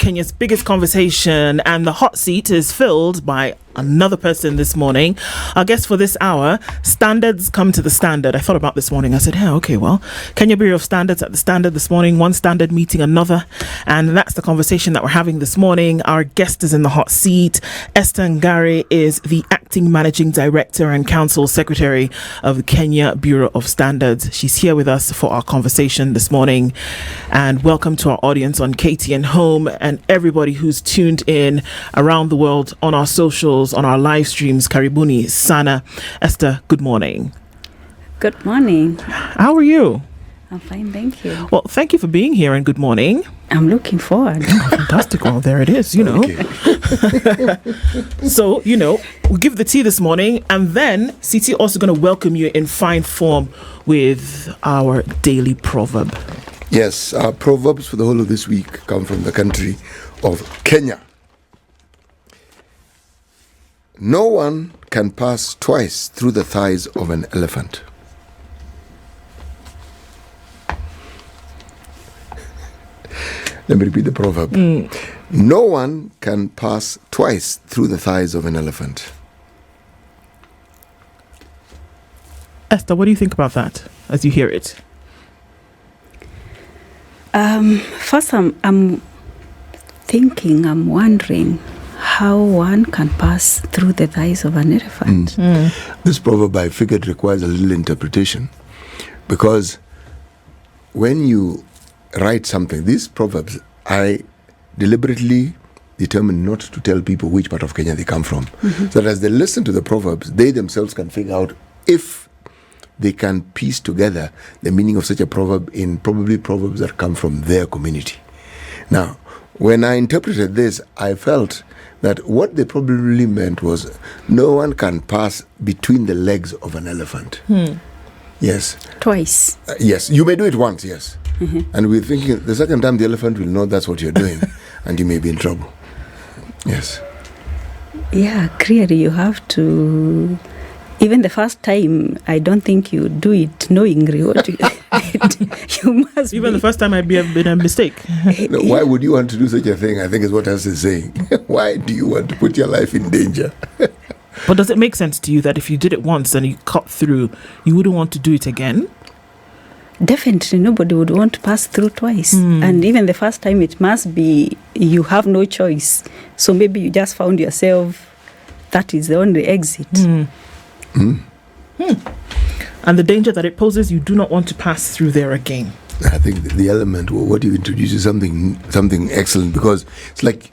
Kenya's biggest conversation, and the hot seat is filled by another person this morning. Our guest for this hour, standards come to the standard. I thought about this morning. I said, Kenya Bureau of Standards at the standard this morning, one standard meeting another. And that's the conversation that we're having this morning. Our guest is in the hot seat. Esther Ngari is the acting managing director and council secretary of the Kenya Bureau of Standards. She's here with us for our conversation this morning. And welcome to our audience on KTN Home and everybody who's tuned in around the world on our socials, on our live streams. Karibuni sana. Esther, good morning. Good morning. How are you? I'm fine, thank you. Well, thank you for being here and good morning. I'm looking forward. Fantastic. Well, there it is, Okay. So, we'll give the tea this morning, and then CT also going to welcome you in fine form with our daily proverb. Yes, our proverbs for the whole of this week come from the country of Kenya. No one can pass twice through the thighs of an elephant. Let me repeat the proverb. No one can pass twice through the thighs of an elephant. Esther, what do you think about that as you hear it? First, I'm wondering how one can pass through the thighs of an elephant. This proverb, I figured, requires a little interpretation, because when you write something, these proverbs, I deliberately determined not to tell people which part of Kenya they come from, so that as they listen to the proverbs, they themselves can figure out if they can piece together the meaning of such a proverb in probably proverbs that come from their community. Now, when I interpreted this, I felt that what they probably meant was no one can pass between the legs of an elephant. Yes. Twice. Yes. You may do it once, yes. And we're thinking the second time the elephant will know that's what you're doing and you may be in trouble. Yes. Yeah, clearly you have to... Even the first time, I don't think you do it knowingly what you must Even the first time might be been a mistake. No, why would you want to do such a thing? I think is what Esther is saying. Why do you want to put your life in danger? But does it make sense to you that if you did it once and you cut through, you wouldn't want to do it again? Definitely nobody would want to pass through twice. And even the first time, it must be you have no choice. So maybe you just found yourself, that is the only exit. And the danger that it poses, you do not want to pass through there again. I think the element, what you introduce is something excellent, because it's like,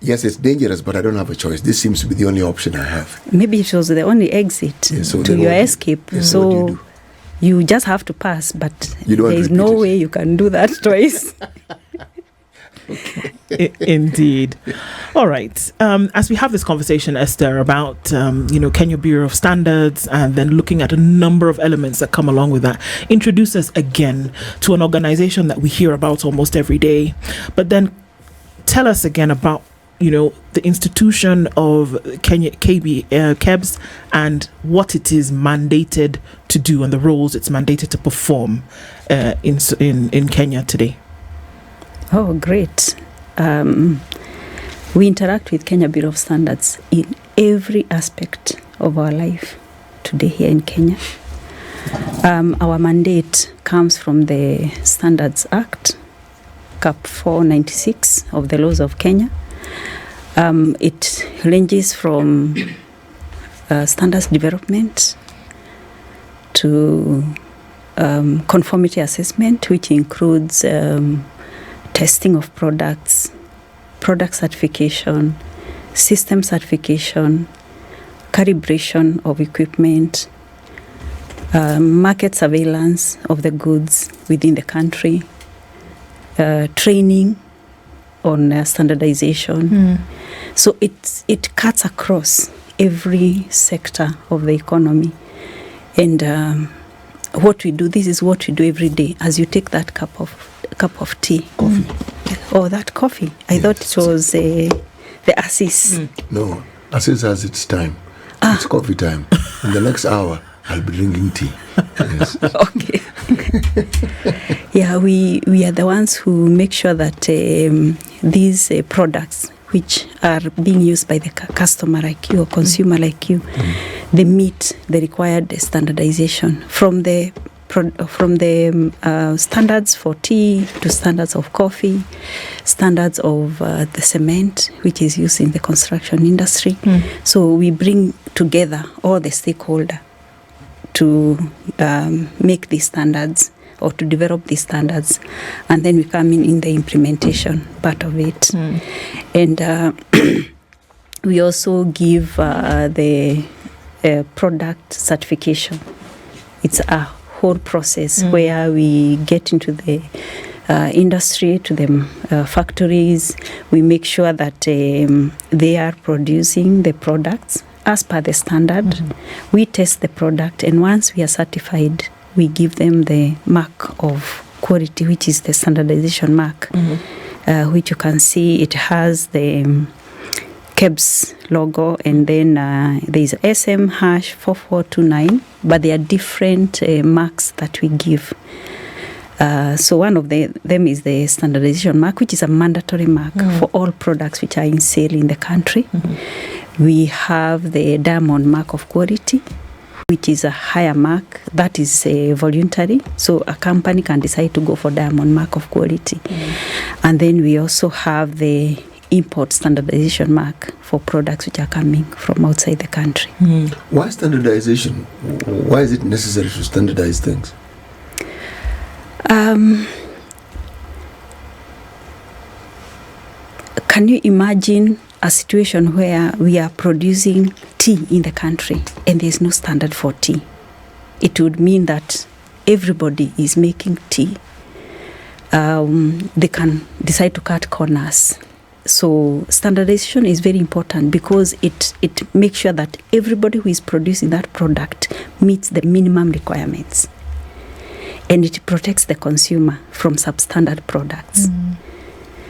yes, it's dangerous, but I don't have a choice. This seems to be the only option I have. Maybe it was the only exit to your escape. So you just have to pass, but there is no way you can do that twice. Indeed. All right. As we have this conversation, Esther, about Kenya Bureau of Standards, and then looking at a number of elements that come along with that, introduce us again to an organization that we hear about almost every day. But then tell us again about the institution of Kenya KEBS and what it is mandated to do and the roles it's mandated to perform in Kenya today. Oh, great. We interact with Kenya Bureau of Standards in every aspect of our life today here in Kenya. Our mandate comes from the Standards Act, Cap 496 of the laws of Kenya. It ranges from standards development to conformity assessment, which includes testing of products, product certification, system certification, calibration of equipment, market surveillance of the goods within the country, training on standardization. So it cuts across every sector of the economy. And what we do, this is what we do every day. As you take that cup of tea, or that coffee, I thought it was the Assis. No, Assis has its time. It's coffee time. In the next hour, I'll be drinking tea. Yes. Okay. Yeah, we are the ones who make sure that these products which are being used by the customer like you or consumer like you, they meet the required standardization from the standards for tea to standards of coffee, standards of the cement which is used in the construction industry. So we bring together all the stakeholders to make these standards or to develop these standards, and then we come in the implementation part of it. And we also give the product certification. It's a whole process where we get into the industry, to the factories. We make sure that they are producing the products as per the standard. We test the product, and once we are certified, we give them the mark of quality, which is the standardization mark, which you can see it has the KEBS logo, and then there is SM#4429, but there are different marks that we give. So one of them is the standardization mark, which is a mandatory mark for all products which are in sale in the country. We have the diamond mark of quality, which is a higher mark that is voluntary, so a company can decide to go for diamond mark of quality. And then we also have the import standardization mark for products which are coming from outside the country. Why standardization? Why is it necessary to standardize things? Can you imagine a situation where we are producing tea in the country and there is no standard for tea? It would mean that everybody is making tea. They can decide to cut corners. So standardization is very important because it makes sure that everybody who is producing that product meets the minimum requirements. And it protects the consumer from substandard products.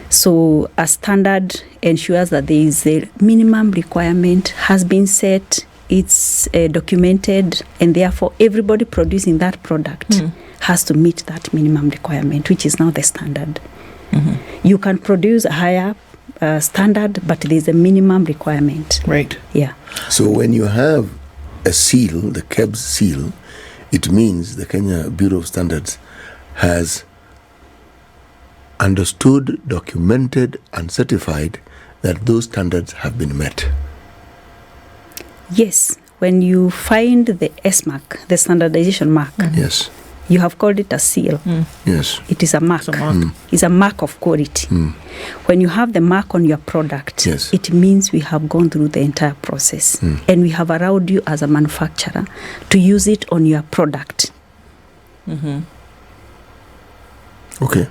So a standard ensures that there is a minimum requirement has been set, it's documented, and therefore everybody producing that product has to meet that minimum requirement, which is now the standard. You can produce a higher standard, but there is a minimum requirement. Right. Yeah. So when you have a seal, the KEBS seal, it means the Kenya Bureau of Standards has understood, documented, and certified that those standards have been met. Yes. When you find the S mark, the standardization mark, Yes. you have called it a seal. Yes. It is a mark. It's a mark. It's a mark of quality. When you have the mark on your product, Yes. it means we have gone through the entire process and we have allowed you as a manufacturer to use it on your product. Okay.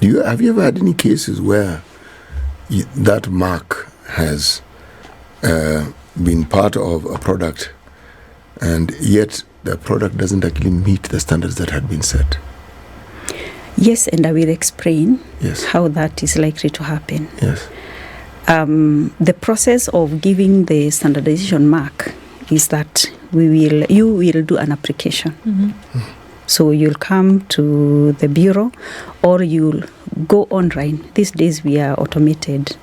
Have you ever had any cases where that mark has been part of a product and yet the product doesn't actually meet the standards that had been set? Yes, and I will explain Yes. how that is likely to happen. Yes. The process of giving the standardization mark is that you will do an application. So you'll come to the bureau or you'll go online. These days we are automated.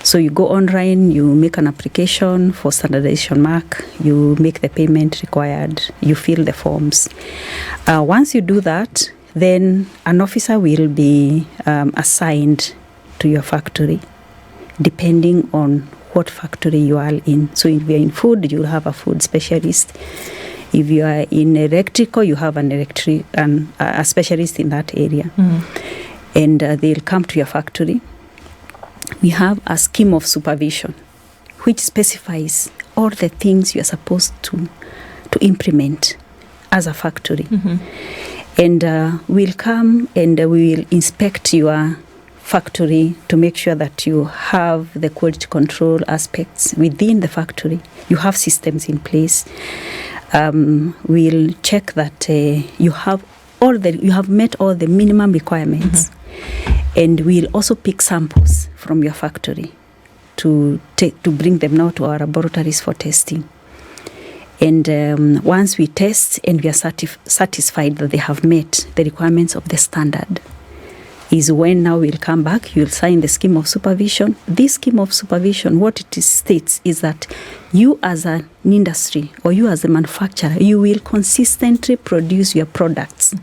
So you go online, you make an application for standardization mark, you make the payment required, you fill the forms. Once you do that, then an officer will be assigned to your factory, depending on what factory you are in. So if you are in food, you'll have a food specialist. If you are in electrical, you have a specialist in that area. And they'll come to your factory. We have a scheme of supervision, which specifies all the things you are supposed to implement as a factory. And we'll come and we will inspect your factory to make sure that you have the quality control aspects within the factory. You have systems in place. We'll check that you have met all the minimum requirements. And we'll also pick samples from your factory to bring them now to our laboratories for testing. And once we test and we are satisfied that they have met the requirements of the standard, is when now we'll come back, you'll sign the scheme of supervision. This scheme of supervision, what it states is that you as an industry or you as a manufacturer, you will consistently produce your products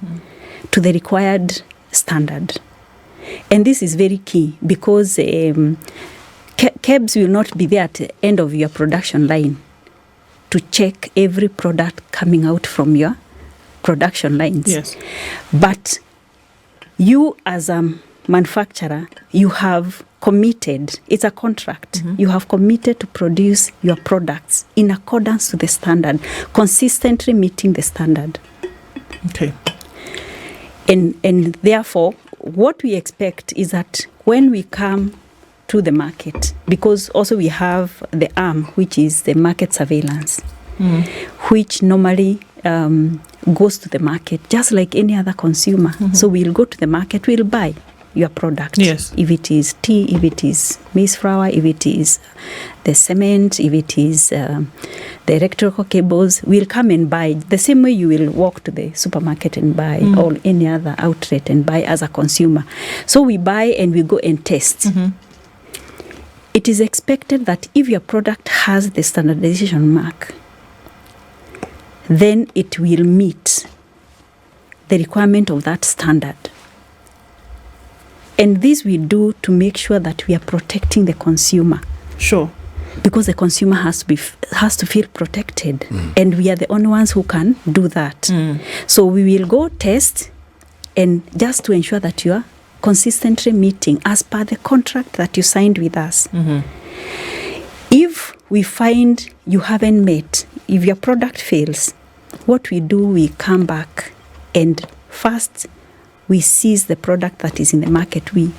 to the required standard. And this is very key because KEBS will not be there at the end of your production line to check every product coming out from your production lines. Yes. But you as a manufacturer, you have committed, it's a contract, you have committed to produce your products in accordance to the standard, consistently meeting the standard. Okay. And therefore, what we expect is that when we come to the market, because also we have the arm, which is the market surveillance, which normally goes to the market just like any other consumer. So we'll go to the market, we'll buy your product. Yes. If it is tea, if it is maize flour, if it is the cement, if it is the electrical cables, we'll come and buy the same way you will walk to the supermarket and buy or any other outlet and buy as a consumer. So we buy and we go and test. It is expected that if your product has the standardization mark, then it will meet the requirement of that standard. And this we do to make sure that we are protecting the consumer. Sure. Because the consumer has to feel protected, and we are the only ones who can do that. So we will go test, and just to ensure that you are consistently meeting as per the contract that you signed with us. If we find you haven't met, if your product fails, what we do, we come back and first we seize the product that is in the market. We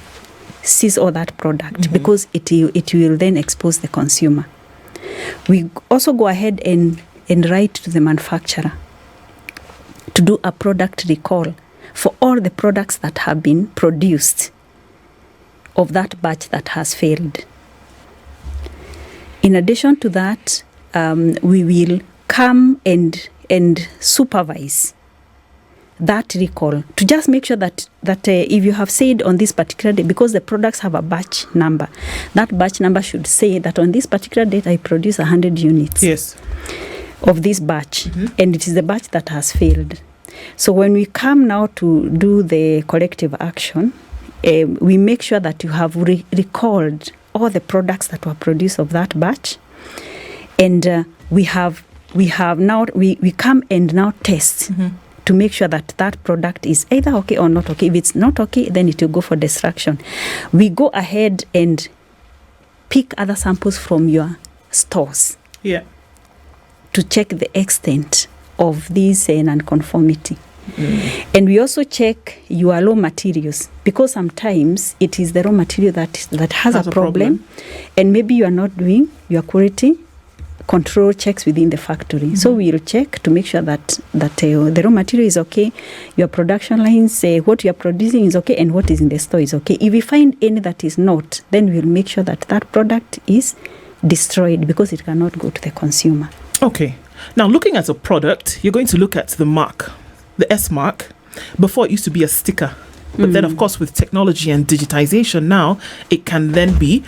seize all that product because it will then expose the consumer. We also go ahead and write to the manufacturer to do a product recall for all the products that have been produced of that batch that has failed. In addition to that, we will come and supervise that recall to just make sure that if you have said on this particular day, because the products have a batch number, that batch number should say that on this particular date I produce 100 units of this batch, and it is the batch that has failed. So when we come now to do the corrective action, we make sure that you have recalled all the products that were produced of that batch, and we come and now test to make sure that that product is either okay or not okay. If it's not okay, then it will go for destruction. We go ahead and pick other samples from your stores to check the extent of this non-conformity. And we also check your raw materials, because sometimes it is the raw material that has a problem, and maybe you are not doing your quality control checks within the factory. So we will check to make sure that the raw material is okay, your production lines, what you are producing is okay, and what is in the store is okay. If we find any that is not, then we will make sure that that product is destroyed, because it cannot go to the consumer. Okay. Now, looking at a product, you're going to look at the mark, the S mark. Before, it used to be a sticker. But then, of course, with technology and digitization now, it can then be,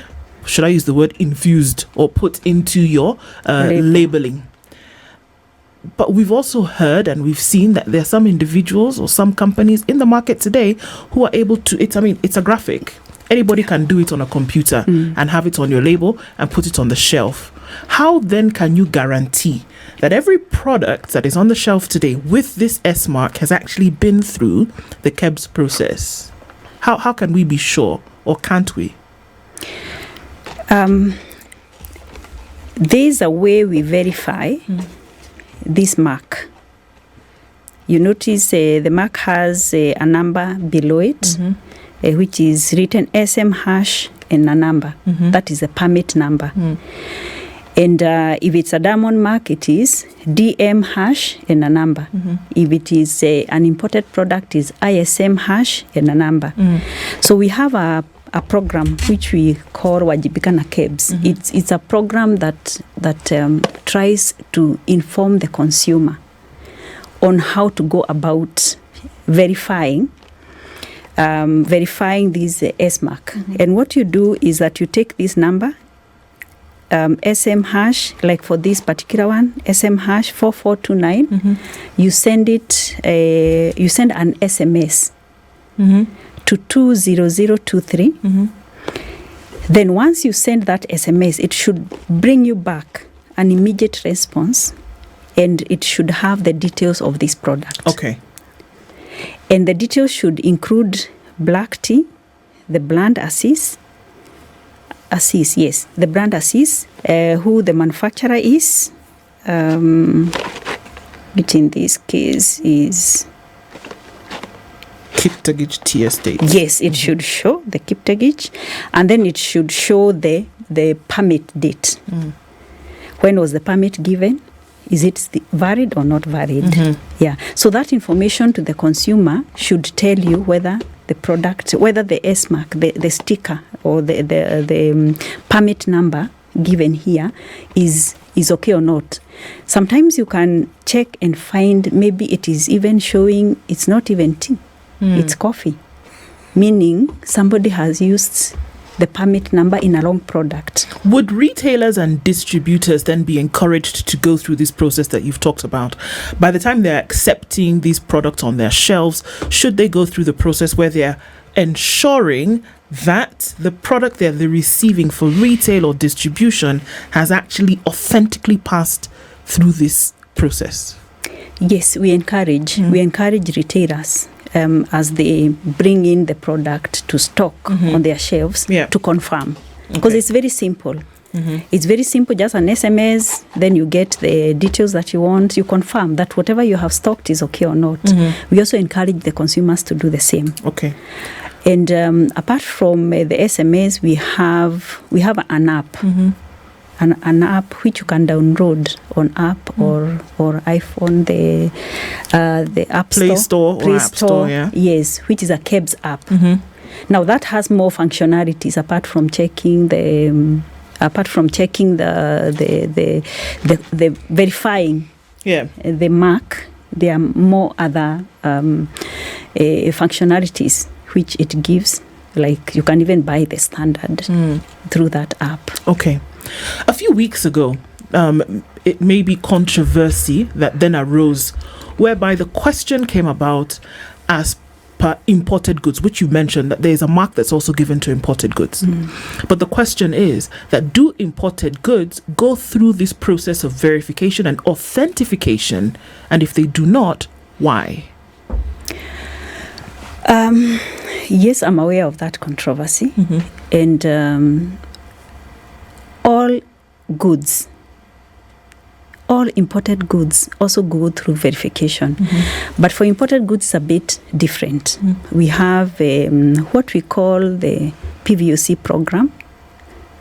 should I use the word, infused or put into your labeling. But we've also heard and we've seen that there are some individuals or some companies in the market today who are able to, it's a graphic. Anybody can do it on a computer and have it on your label and put it on the shelf. How then can you guarantee that every product that is on the shelf today with this S mark has actually been through the KEBS process? How can we be sure, or can't we? There's a way we verify this mark. You notice the mark has a number below it, which is written SM hash and a number. That is a permit number. And if it's a diamond mark, it is DM hash and a number. If it is an imported product, is ISM hash and a number. So we have a program which we call Wajibika na KEBS. It's a program that tries to inform the consumer on how to go about verifying this S mark. And what you do is that you take this number, SM hash, like for this particular one, SM hash 4429, you send it, you send an SMS to 20023. Then once you send that SMS, it should bring you back an immediate response, and it should have the details of this product. Okay. And the details should include black tea, the brand Assis, yes, the brand Assis, who the manufacturer is, which in this case is Kiptagich Tea Estate. Yes, it should show the Kiptagich, and then it should show the permit date. When was the permit given? Is it valid or not valid? Yeah. So that information to the consumer should tell you whether the product, whether the S mark, the sticker, or the permit number given here is okay or not. Sometimes you can check and find maybe it is even showing it's not even tea, it's coffee, meaning somebody has used the permit number in a wrong product. Would retailers and distributors then be encouraged to go through this process that you've talked about? By the time they're accepting these products on their shelves, should they go through the process where they're ensuring that the product they're receiving for retail or distribution has actually authentically passed through this process? Yes, we encourage retailers as they bring in the product to stock on their shelves to confirm, because it's very simple. It's very simple, just an SMS, then you get the details that you want, you confirm that whatever you have stocked is okay or not. We also encourage the consumers to do the same. Okay. And apart from the SMS, we have an app. An app which you can download on app or iPhone, the App Store. Play Store or App Store, yeah. Yes, which is a KEBS app. Now that has more functionalities apart from checking the verifying the mark. There are more other functionalities which it gives. Like you can even buy the standard through that app. Okay. A few weeks ago, it may be controversy that then arose, whereby the question came about as per imported goods, which you mentioned that there is a mark that's also given to imported goods. But the question is that do imported goods go through this process of verification and authentication? And if they do not, why? Yes, I'm aware of that controversy. And all imported goods also go through verification. But for imported goods, it's a bit different. We have what we call the PVOC program.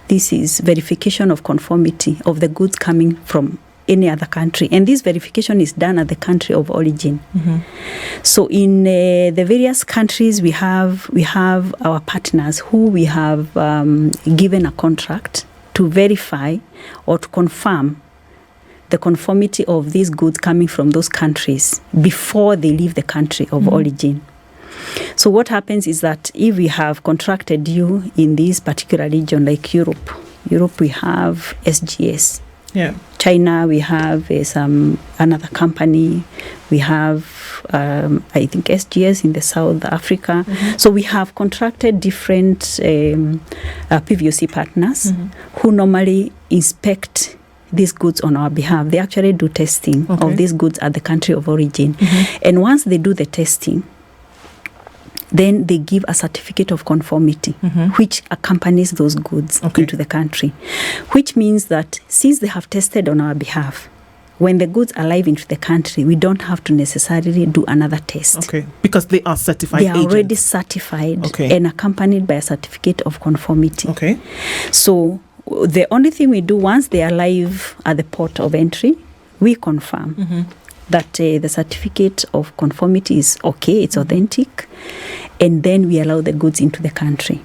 This is verification of conformity of the goods coming from any other country. And this verification is done at the country of origin. So in the various countries, we have our partners who we have given a contract to verify or to confirm the conformity of these goods coming from those countries before they leave the country of origin. So what happens is that if we have contracted you in this particular region, like Europe we have SGS. China, we have another company. We have, I think, SGS in the South Africa. So we have contracted different PVOC partners who normally inspect these goods on our behalf. They actually do testing of these goods at the country of origin. And once they do the testing, then they give a certificate of conformity, which accompanies those goods into the country, which means that since they have tested on our behalf, when the goods arrive into the country, we don't have to necessarily do another test. Because they are certified agents. They are already certified and accompanied by a certificate of conformity. So the only thing we do once they arrive at the port of entry, we confirm that the certificate of conformity is okay, it's authentic, and then we allow the goods into the country.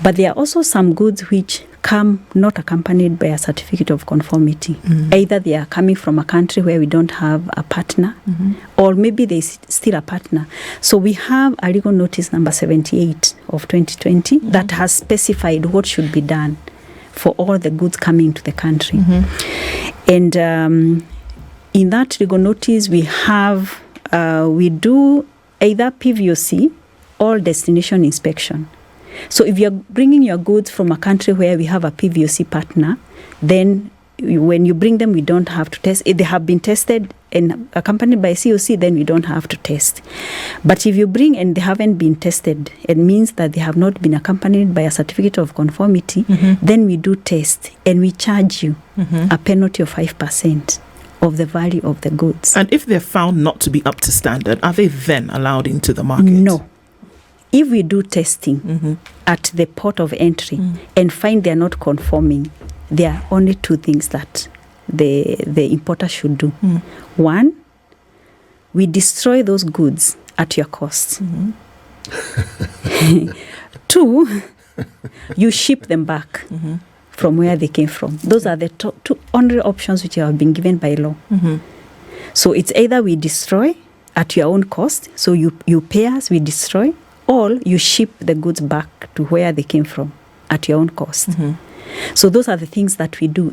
But there are also some goods which come not accompanied by a certificate of conformity. Either they are coming from a country where we don't have a partner, or maybe they still a partner. So we have a legal notice number 78 of 2020 that has specified what should be done for all the goods coming to the country. And in that legal notice, we do either PVOC or destination inspection. So if you're bringing your goods from a country where we have a PVOC partner, then when you bring them, we don't have to test. If they have been tested and accompanied by COC, then we don't have to test. But if you bring and they haven't been tested, it means that they have not been accompanied by a certificate of conformity, then we do test and we charge you a penalty of 5% of the value of the goods. And if they're found not to be up to standard, are they then allowed into the market? No. If we do testing at the port of entry and find they're not conforming, there are only two things that the importer should do. One, we destroy those goods at your cost. Two, you ship them back from where they came from. Those are the two only options which have been given by law. So it's either we destroy at your own cost, so you pay us, we destroy, or you ship the goods back to where they came from at your own cost. So those are the things that we do.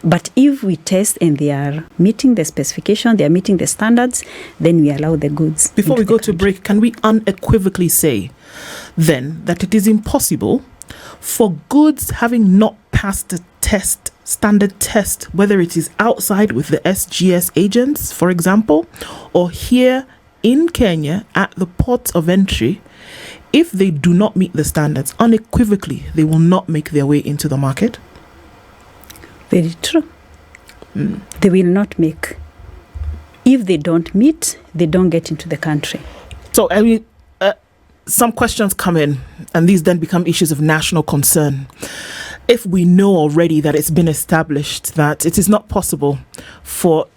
But if we test and they are meeting the specification, they are meeting the standards, then we allow the goods. Before we go to break, can we unequivocally say then that it is impossible for goods having not passed the standard test, whether it is outside with the SGS agents, for example, or here in Kenya at the port of entry, if they do not meet the standards, unequivocally, they will not make their way into the market? Very true. They will not make. If they don't meet, they don't get into the country. So, I mean, some questions come in, and these then become issues of national concern. If we know already that it's been established that it is not possible for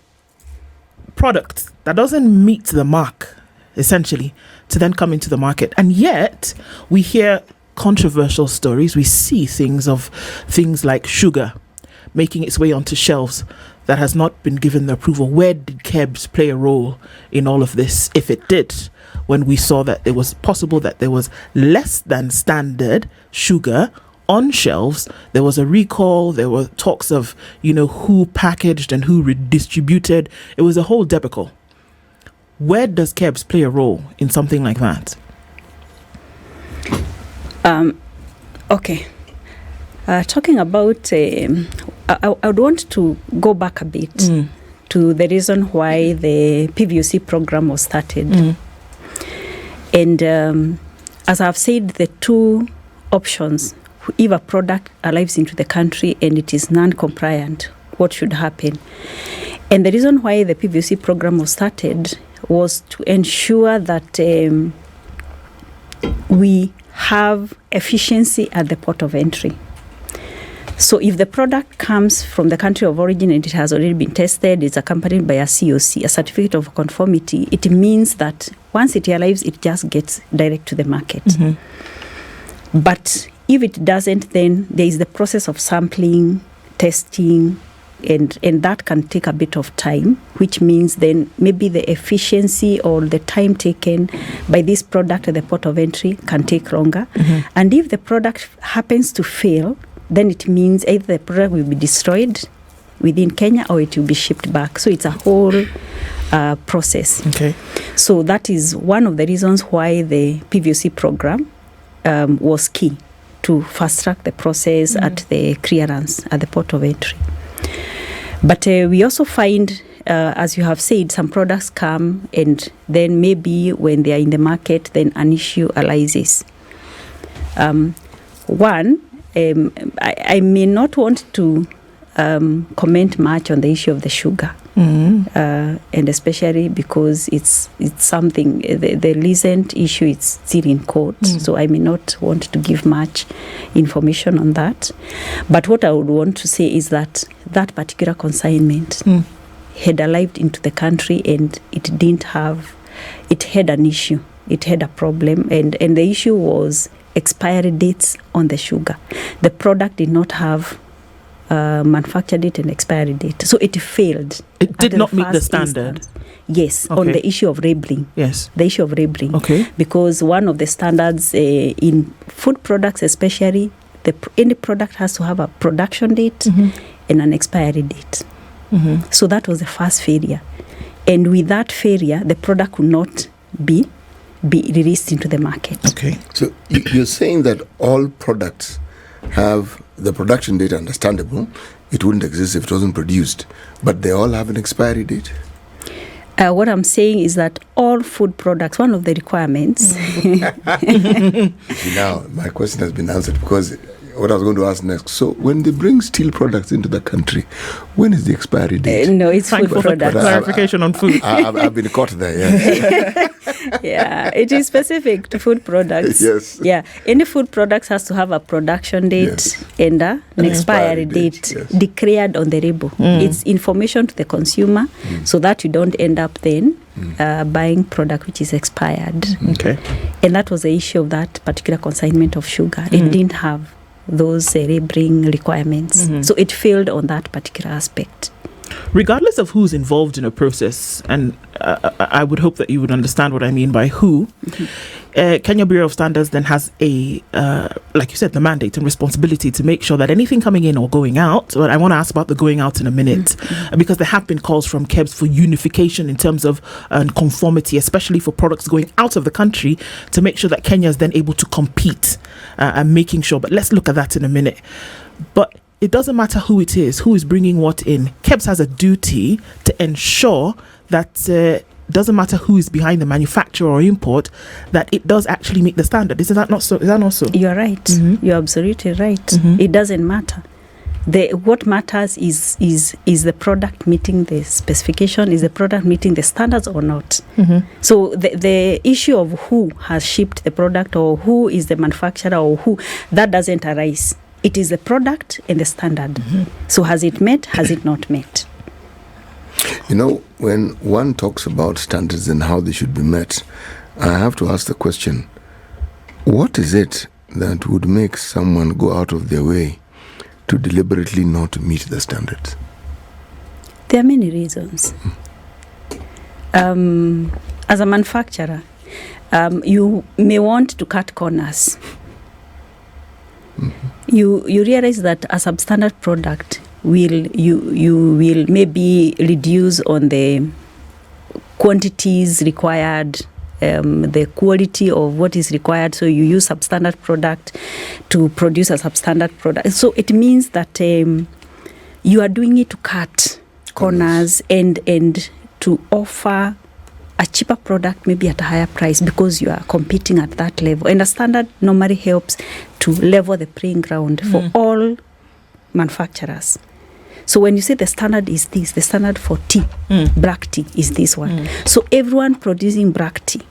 product that doesn't meet the mark, essentially, to then come into the market, and yet we hear controversial stories, we see things like sugar making its way onto shelves that has not been given the approval. Where did KEBS play a role in all of this, if it did, when we saw that it was possible that there was less than standard sugar on shelves? There was a recall, there were talks of, who packaged and who redistributed. It was a whole debacle. Where does KEBS play a role in something like that? Okay. Talking about, I would want to go back a bit to the reason why the PVOC program was started. And as I've said, the two options, if a product arrives into the country and it is non-compliant, what should happen? And the reason why the PVOC program was started was to ensure that we have efficiency at the port of entry. So if the product comes from the country of origin and it has already been tested, it's accompanied by a COC, a certificate of conformity, it means that once it arrives, it just gets direct to the market. But if it doesn't, then there is the process of sampling, testing, and that can take a bit of time, which means then maybe the efficiency or the time taken by this product at the port of entry can take longer. And if the product happens to fail, then it means either the product will be destroyed within Kenya or it will be shipped back. So it's a whole process. Okay. So that is one of the reasons why the PVOC program was key to fast track the process at the clearance at the port of entry. But we also find, as you have said, some products come and then maybe when they are in the market, then an issue arises. One, I may not want to comment much on the issue of the sugar, and especially because it's something, the recent issue is still in court, so I may not want to give much information on that. But what I would want to say is that that particular consignment had arrived into the country and it had an issue, it had a problem, and the issue was expiry dates on the sugar. The product did not have manufacture date and expiry date, so it failed. It did not meet the standard. Instance. Yes, Okay. on the issue of labeling. Yes. The issue of labeling. Okay. Because one of the standards in food products, especially, any product has to have a production date and an expiry date. So that was the first failure, and with that failure, the product could not be released into the market. Okay. So you're saying that all products have the production date understandable. It wouldn't exist if it wasn't produced, but they all have an expiry date. What I'm saying is that all food products, one of the requirements. Now, my question has been answered, because what I was going to ask next. So, when they bring steel products into the country, when is the expiry date? No, it's Thank food you for products. clarification on food. I've been caught there. Yes. Yeah, it is specific to food products. Yes. Yeah, any food products has to have a production date Yes. and an expiry date yes. declared on the label. It's information to the consumer so that you don't end up then buying product which is expired. Okay. And that was the issue of that particular consignment of sugar. It didn't have those labeling requirements. So it failed on that particular aspect. Regardless of who's involved in a process, and I would hope that you would understand what I mean by who, Kenya Bureau of Standards then has a, like you said, the mandate and responsibility to make sure that anything coming in or going out, but I want to ask about the going out in a minute, because there have been calls from KEBS for unification in terms of conformity, especially for products going out of the country, to make sure that Kenya is then able to compete and making sure, but let's look at that in a minute. But it doesn't matter who it is, who is bringing what in. KEBS has a duty to ensure that doesn't matter who is behind the manufacture or import, that it does actually meet the standard. Is that not so? Is that not so? You're right. You're absolutely right. It doesn't matter. What matters is the product meeting the specification, is the product meeting the standards or not. So the issue of who has shipped the product or who is the manufacturer or who, that doesn't arise. It is the product and the standard. So has it met? Has it not met? You know, when one talks about standards and how they should be met, I have to ask the question, what is it that would make someone go out of their way to deliberately not meet the standards? There are many reasons. As a manufacturer, you may want to cut corners. You realize that a substandard product you will maybe reduce on the quantities required, the quality of what is required, so you use substandard product to produce a substandard product. So it means that you are doing it to cut corners and to offer a cheaper product maybe at a higher price because you are competing at that level. And a standard normally helps to level the playing ground for all manufacturers. So when you say the standard is this, the standard for tea, black tea is this one. So everyone producing black tea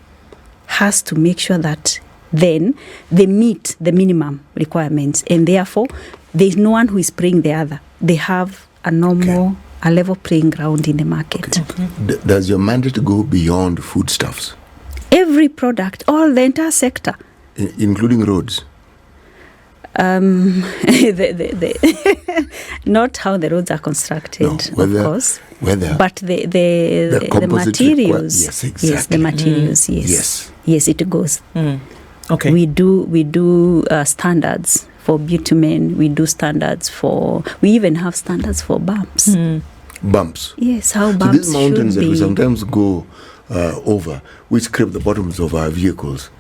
has to make sure that then they meet the minimum requirements, and therefore there is no one who is playing the other. They have a normal, a level playing ground in the market. Does your mandate go beyond foodstuffs? Every product, all the entire sector. Including roads? Not how the roads are constructed, of course, but the materials. Yes, exactly. Yes, the materials. Yes, it goes. Okay. We do standards for bitumen. We do standards for. We even have standards for bumps. Bumps. Yes, how bumps so these mountains should that be. we sometimes go over, which scrape the bottoms of our vehicles.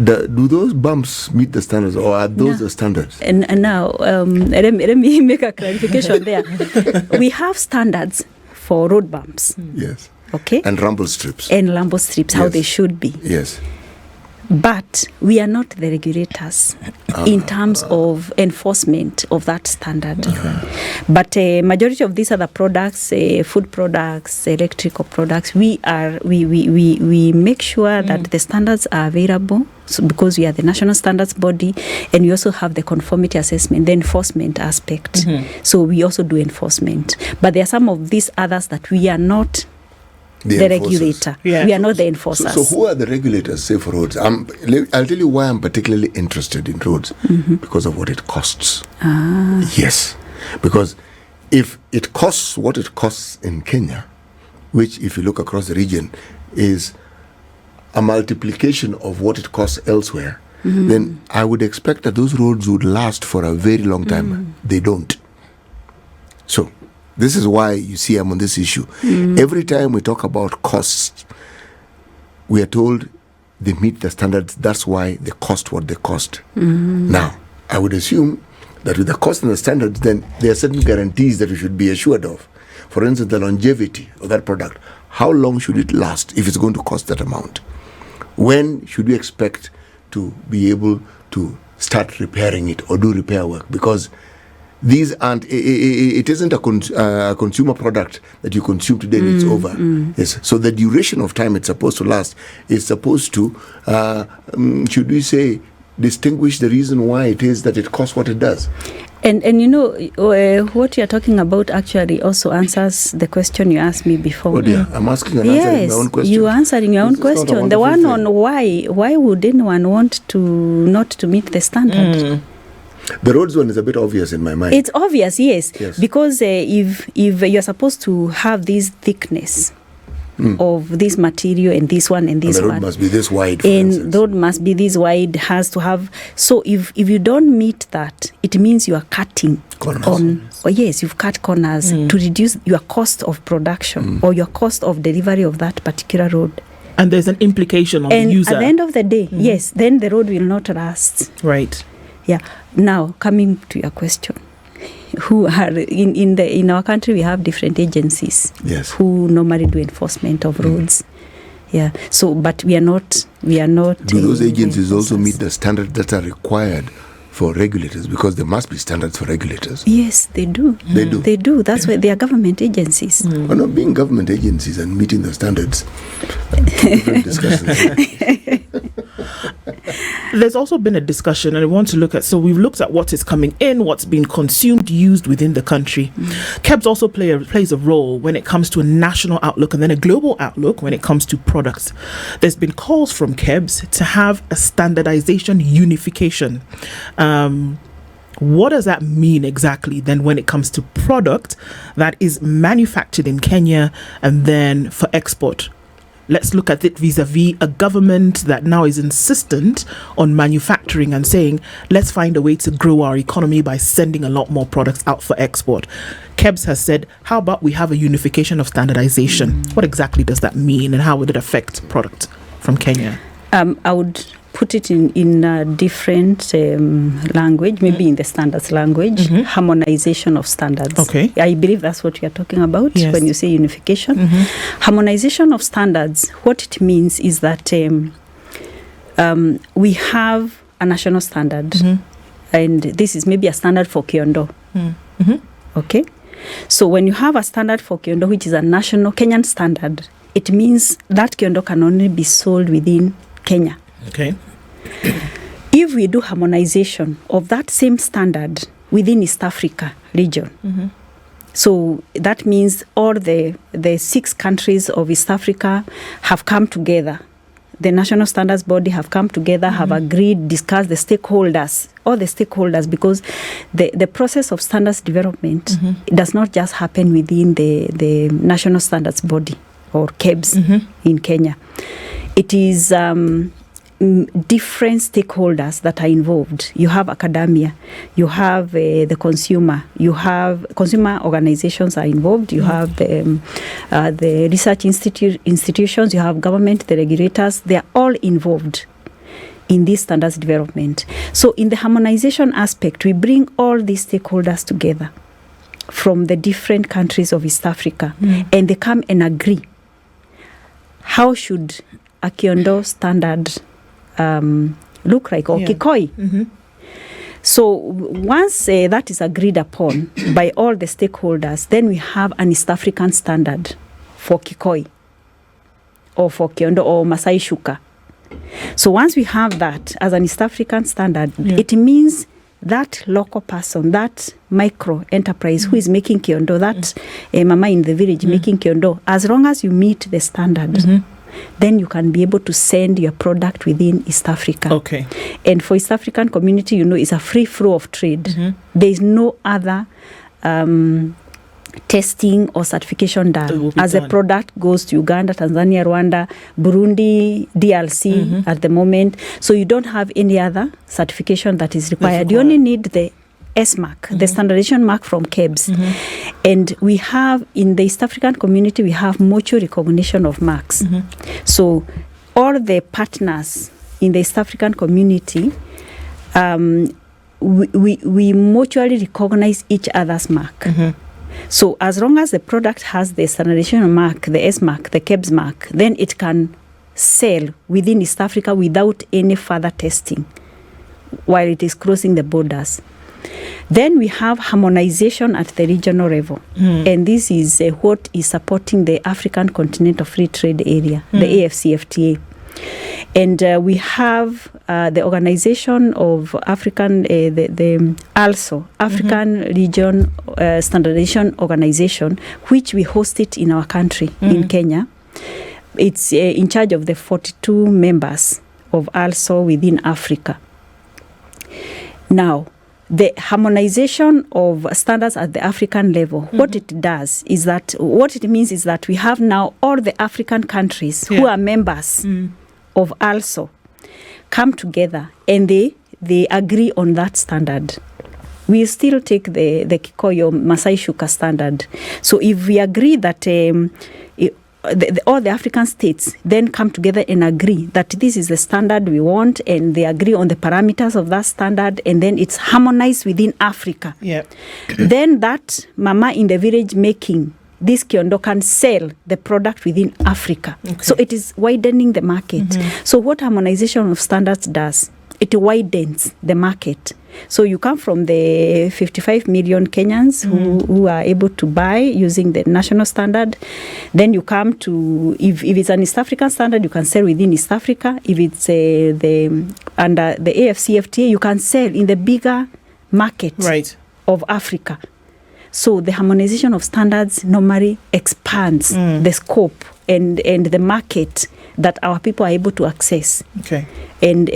Do those bumps meet the standards, or are those the standards? And now, let me make a clarification there. We have standards for road bumps. Yes. Okay. And rumble strips. And rumble strips, how they should be. Yes. But we are not the regulators in terms of enforcement of that standard. But majority of these other products, food products, electrical products, we make sure that the standards are available, so because we are the national standards body, and we also have the conformity assessment, the enforcement aspect. So we also do enforcement. But there are some of these others that we are not the regulator. Yeah. We are not the enforcers. So who are the regulators, say, for roads? I'll tell you why I'm particularly interested in roads. Because of what it costs. Yes. Because if it costs what it costs in Kenya, which, if you look across the region, is a multiplication of what it costs elsewhere, then I would expect that those roads would last for a very long time. They don't. So this is why you see I'm on this issue. Every time we talk about costs, we are told they meet the standards. That's why they cost what they cost. Now, I would assume that with the cost and the standards, then there are certain guarantees that we should be assured of. For instance, the longevity of that product. How long should it last if it's going to cost that amount? When should we expect to be able to start repairing it or do repair work? Because these aren't, it isn't a consumer product that you consume today and it's over. Yes. So the duration of time it's supposed to last is supposed to, should we say, distinguish the reason why it is that it costs what it does. And you know, what you're talking about actually also answers the question you asked me before. Oh dear, I'm asking and answering my own question. Yes, you answering your own question. The one on why would anyone want to not to meet the standard? The roads one is a bit obvious in my mind. It's obvious, yes. Because if you're supposed to have this thickness of this material and this one and this and the road one, must be this wide. And the road must be this wide, has to have. So if you don't meet that, it means you are cutting corners. You've cut corners to reduce your cost of production or your cost of delivery of that particular road. And there's an implication on the user. At the end of the day, yes, then the road will not last. Right. Yeah. Now, coming to your question, who are in our country, we have different agencies who normally do enforcement of roads. Yeah. So, but we are not. Do those agencies also meet the standards that are required for regulators? Because there must be standards for regulators. Yes, they do. They do. They do. That's why they are government agencies. Well, not being government agencies and meeting the standards. Different discussions. There's also been a discussion, and I want to look at, so we've looked at what is coming in, what's being consumed, used within the country. KEBS also plays a role when it comes to a national outlook and then a global outlook when it comes to products. There's been calls from KEBS to have a standardization unification. What does that mean exactly then when it comes to product that is manufactured in Kenya and then for export? Let's look at it vis-a-vis a government that now is insistent on manufacturing and saying, let's find a way to grow our economy by sending a lot more products out for export. KEBS has said, how about we have a unification of standardization? What exactly does that mean and how would it affect product from Kenya? I would put it in a different language, maybe in the standards language, harmonization of standards. Okay. I believe that's what you're talking about when you say unification. Harmonization of standards, what it means is that we have a national standard, and this is maybe a standard for Kiondo. Okay? So when you have a standard for Kiondo, which is a national Kenyan standard, it means that Kiondo can only be sold within Kenya. Okay. If we do harmonization of that same standard within East Africa region, so that means all the 6 countries of East Africa have come together. The national standards body have come together, have agreed, discussed the stakeholders, all the stakeholders, because the process of standards development it does not just happen within the national standards body or KEBS in Kenya. It is different stakeholders that are involved. You have academia, you have the consumer, you have consumer organizations are involved, you have the research institutions, you have government, the regulators, they are all involved in this standards development. So in the harmonization aspect, we bring all these stakeholders together from the different countries of East Africa and they come and agree. How should a Kiondo standard look like, or Kikoi? So once that is agreed upon by all the stakeholders, then we have an East African standard for Kikoi or for Kiondo or Masai Shuka. So once we have that as an East African standard, it means that local person, that micro enterprise who is making kiondo, that mama in the village making kiondo, as long as you meet the standard, then you can be able to send your product within East Africa. Okay. And for East African community, it's a free flow of trade. There is no other testing or certification done. As the product goes to Uganda, Tanzania, Rwanda, Burundi, DRC at the moment. So you don't have any other certification that is required. You only need the S mark, the standardization mark from KEBS. And we have, in the East African community, we have mutual recognition of marks. So all the partners in the East African community, we mutually recognize each other's mark. So as long as the product has the standardization mark, the S mark, the KEBS mark, then it can sell within East Africa without any further testing while it is crossing the borders. Then we have harmonization at the regional level. And this is what is supporting the African Continental Free Trade Area, the AFCFTA. And we have the organization of African, the also African Region Standardization Organization, which we host it in our country, in Kenya. It's in charge of the 42 members of also within Africa. Now, the harmonization of standards at the African level, what it does is that, what it means is that we have now all the African countries who are members of also come together and they agree on that standard. We still take the Kikoyo Masai Shuka standard. So if we agree that all the African states then come together and agree that this is the standard we want, and they agree on the parameters of that standard, and then it's harmonized within Africa. Then that mama in the village making this kiondo can sell the product within Africa. So it is widening the market. So what harmonization of standards does, it widens the market. So you come from the 55 million Kenyans who are able to buy using the national standard. Then you come to, if it's an East African standard, you can sell within East Africa. If it's under the AFCFTA, you can sell in the bigger market of Africa. So the harmonization of standards normally expands the scope and the market that our people are able to access. And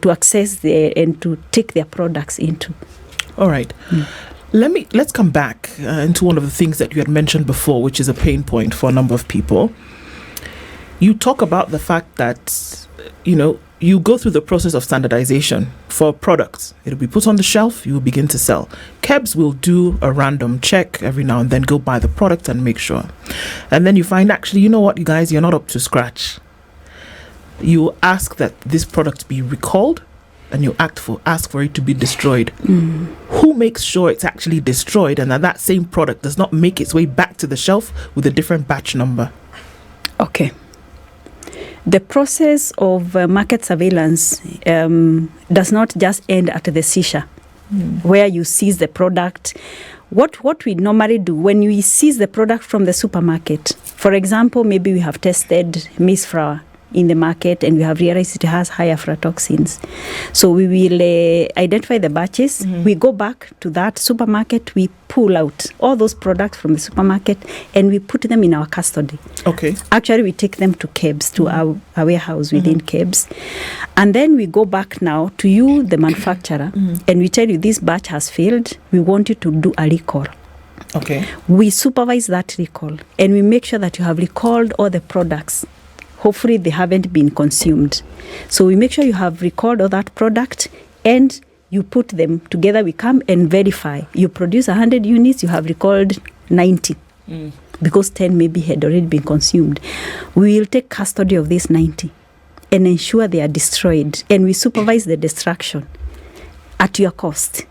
to access and to take their products into. All right. Let's come back into one of the things that you had mentioned before, which is a pain point for a number of people. You talk about the fact that, you go through the process of standardization for products. It'll be put on the shelf, you will begin to sell. KEBS will do a random check every now and then, go buy the product and make sure. And then you find, actually, you know what, you guys, you're not up to scratch. You ask that this product be recalled, and you ask for it to be destroyed. Who makes sure it's actually destroyed and that same product does not make its way back to the shelf with a different batch number? Okay. The process of market surveillance does not just end at the seizure, where you seize the product. What we normally do when we seize the product from the supermarket, for example, maybe we have tested maize flour in the market and we have realized it has high aflatoxins. So we will identify the batches. We go back to that supermarket, we pull out all those products from the supermarket and we put them in our custody. Actually, we take them to KEBS, to our warehouse within KEBS. And then we go back now to you, the manufacturer, and we tell you this batch has failed. We want you to do a recall. We supervise that recall and we make sure that you have recalled all the products. Hopefully they haven't been consumed. So we make sure you have recalled all that product and you put them together. We come and verify. You produce 100 units, you have recalled 90 because 10 maybe had already been consumed. We will take custody of these 90 and ensure they are destroyed. And we supervise the destruction at your cost.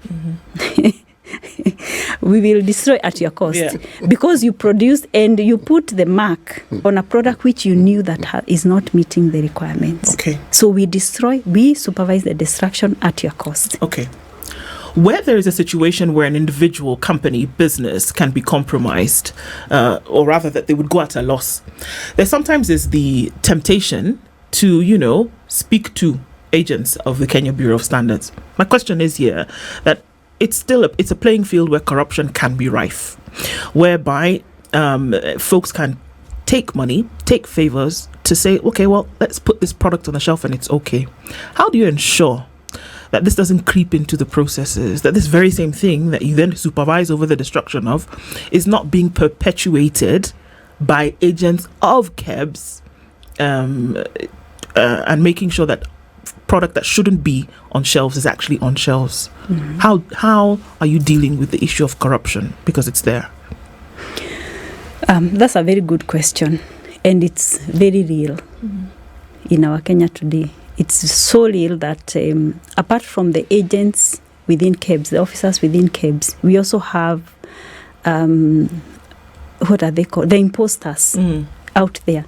We will destroy at your cost because you produced and you put the mark on a product which you knew that is not meeting the requirements. So we supervise the destruction at your cost. Where there is a situation where an individual, company, business can be compromised, or rather that they would go at a loss, there sometimes is the temptation to, speak to agents of the Kenya Bureau of Standards. My question is here that it's a playing field where corruption can be rife, whereby folks can take money, take favors to say, okay, well, let's put this product on the shelf and it's okay. How do you ensure that this doesn't creep into the processes, that this very same thing that you then supervise over the destruction of is not being perpetuated by agents of KEBS, and making sure that product that shouldn't be on shelves is actually on shelves? How are you dealing with the issue of corruption, because it's there? That's a very good question, and it's very real in our Kenya today. It's so real that apart from the agents within KEBS, the officers within KEBS, we also have what are they called? The imposters out there.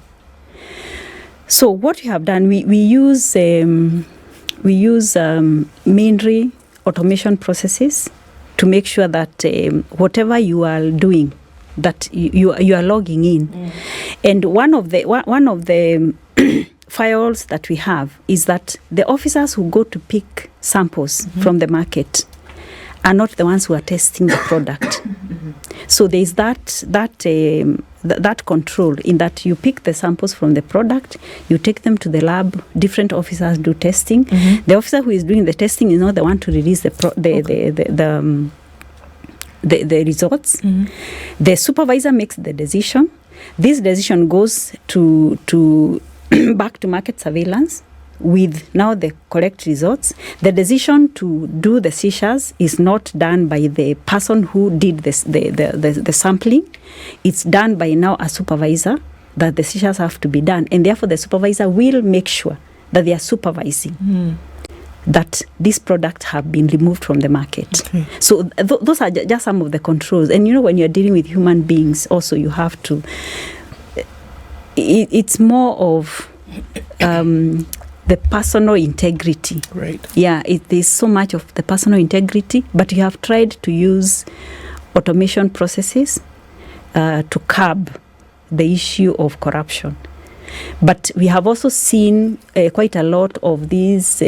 So what we have done, we use mainly automation processes to make sure that whatever you are doing, that you are logging in. And one of the firewalls that we have is that the officers who go to pick samples from the market are not the ones who are testing the product. So there is that control in that you pick the samples from the product, you take them to the lab, different officers do testing. The officer who is doing the testing is not the one to release the results. The supervisor makes the decision. This decision goes to back to market surveillance with now the correct results. The decision to do the seizures is not done by the person who did the sampling. It's done by now a supervisor, that the seizures have to be done, and therefore the supervisor will make sure that they are supervising that these products have been removed from the market. Okay. So those are just some of the controls. And when you're dealing with human beings, also you have to, it's more of the personal integrity. Right. Yeah, there's so much of the personal integrity, but you have tried to use automation processes to curb the issue of corruption. But we have also seen quite a lot of these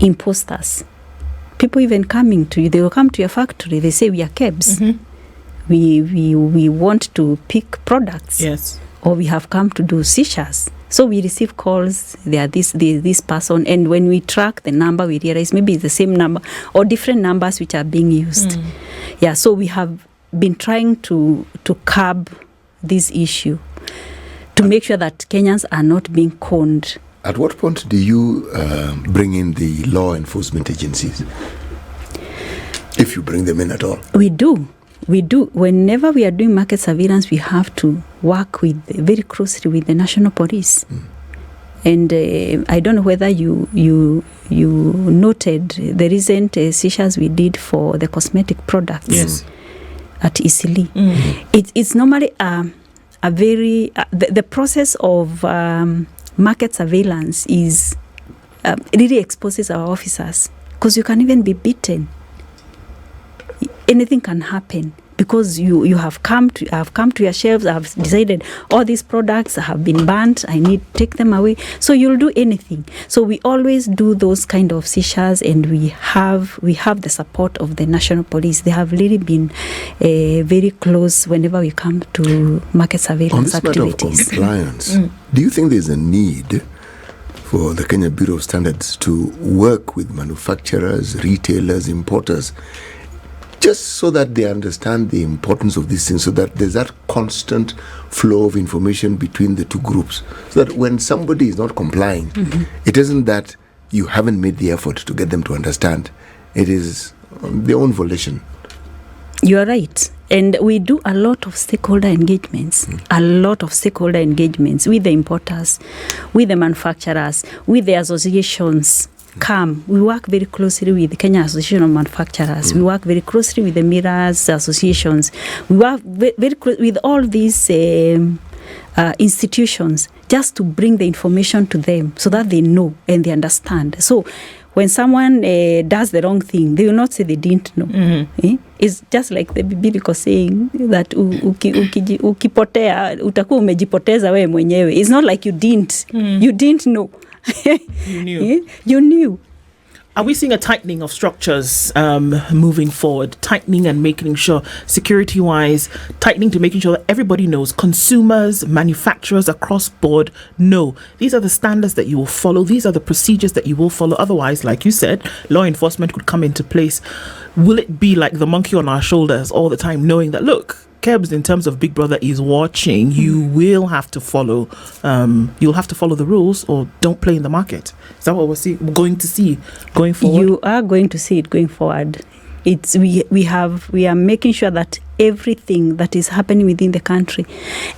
imposters. People even coming to you, they will come to your factory, they say, we are KEBS. We want to pick products. Yes. Or we have come to do seizures. So we receive calls, they are this person, and when we track the number, we realize maybe it's the same number or different numbers which are being used. Yeah, so we have been trying to curb this issue to make sure that Kenyans are not being conned. At what point do you bring in the law enforcement agencies? If you bring them in at all? We do. Whenever we are doing market surveillance, we have to work very closely with the National Police. And I don't know whether you noted the recent seizures we did for the cosmetic products at Isili. It's normally a very the process of market surveillance is really exposes our officers, because you can even be beaten. Anything can happen because you have come to your shelves. I have decided all these products have been banned. I need to take them away. So you'll do anything. So we always do those kind of seizures, and we have the support of the National Police. They have really been very close whenever we come to market surveillance activities. On this matter of compliance, do you think there's a need for the Kenya Bureau of Standards to work with manufacturers, retailers, importers, just so that they understand the importance of these things, so that there's that constant flow of information between the two groups, so that when somebody is not complying, it isn't that you haven't made the effort to get them to understand. It is their own volition. You are right. And we do a lot of stakeholder engagements, with the importers, with the manufacturers, with the associations. We work very closely with the Kenya Association of Manufacturers. We work very closely with the mirrors associations. We work very close with all these institutions, just to bring the information to them so that they know and they understand. So when someone does the wrong thing, they will not say they didn't know. It's just like the biblical saying that ukipotea utakuwa umejipoteza wewe mwenyewe. It's not like you didn't know. You knew. You knew. Are we seeing a tightening of structures moving forward? Tightening and making sure, security-wise, tightening to making sure that everybody knows, consumers, manufacturers across board know these are the standards that you will follow. These are the procedures that you will follow. Otherwise, like you said, law enforcement could come into place. Will it be like the monkey on our shoulders all the time, knowing that, look, KEBS, in terms of Big Brother is watching, you will have to follow. You'll have to follow the rules, or don't play in the market. Is that what we're going to see going forward? You are going to see it going forward. It's we are making sure that everything that is happening within the country,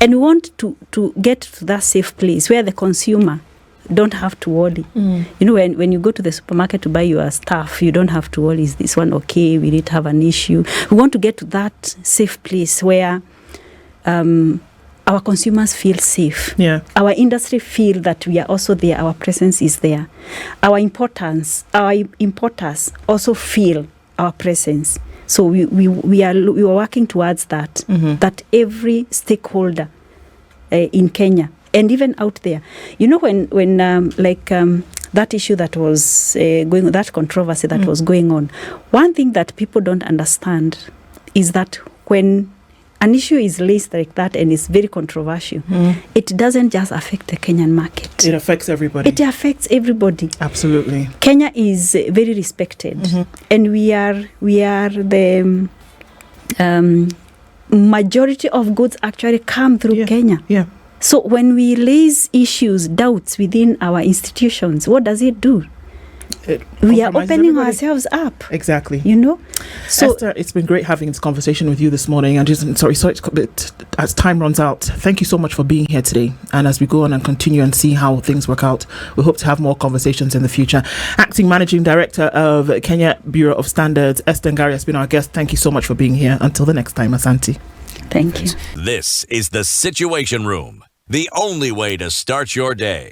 and we want to get to that safe place where the consumer don't have to worry. You know, when you go to the supermarket to buy your stuff, you don't have to worry, is this one okay? We didn't have an issue. We want to get to that safe place where our consumers feel safe. Yeah. Our industry feel that we are also there. Our presence is there. Our importers also feel our presence. So we are working towards that. That every stakeholder in Kenya, and even out there, you know, when that issue that was going, that controversy that was going on, one thing that people don't understand is that when an issue is raised like that and is very controversial, it doesn't just affect the Kenyan market. It affects everybody. It affects everybody. Absolutely. Kenya is very respected, and we are the majority of goods actually come through Kenya. Yeah. So when we raise issues, doubts within our institutions, what does it do? We are opening ourselves up. Exactly. You know? So Esther, it's been great having this conversation with you this morning. As time runs out, thank you so much for being here today. And as we go on and continue and see how things work out, we hope to have more conversations in the future. Acting Managing Director of Kenya Bureau of Standards, Esther Ngari, has been our guest. Thank you so much for being here. Until the next time, Asante. thank you. This is the Situation Room, the only way to start your day.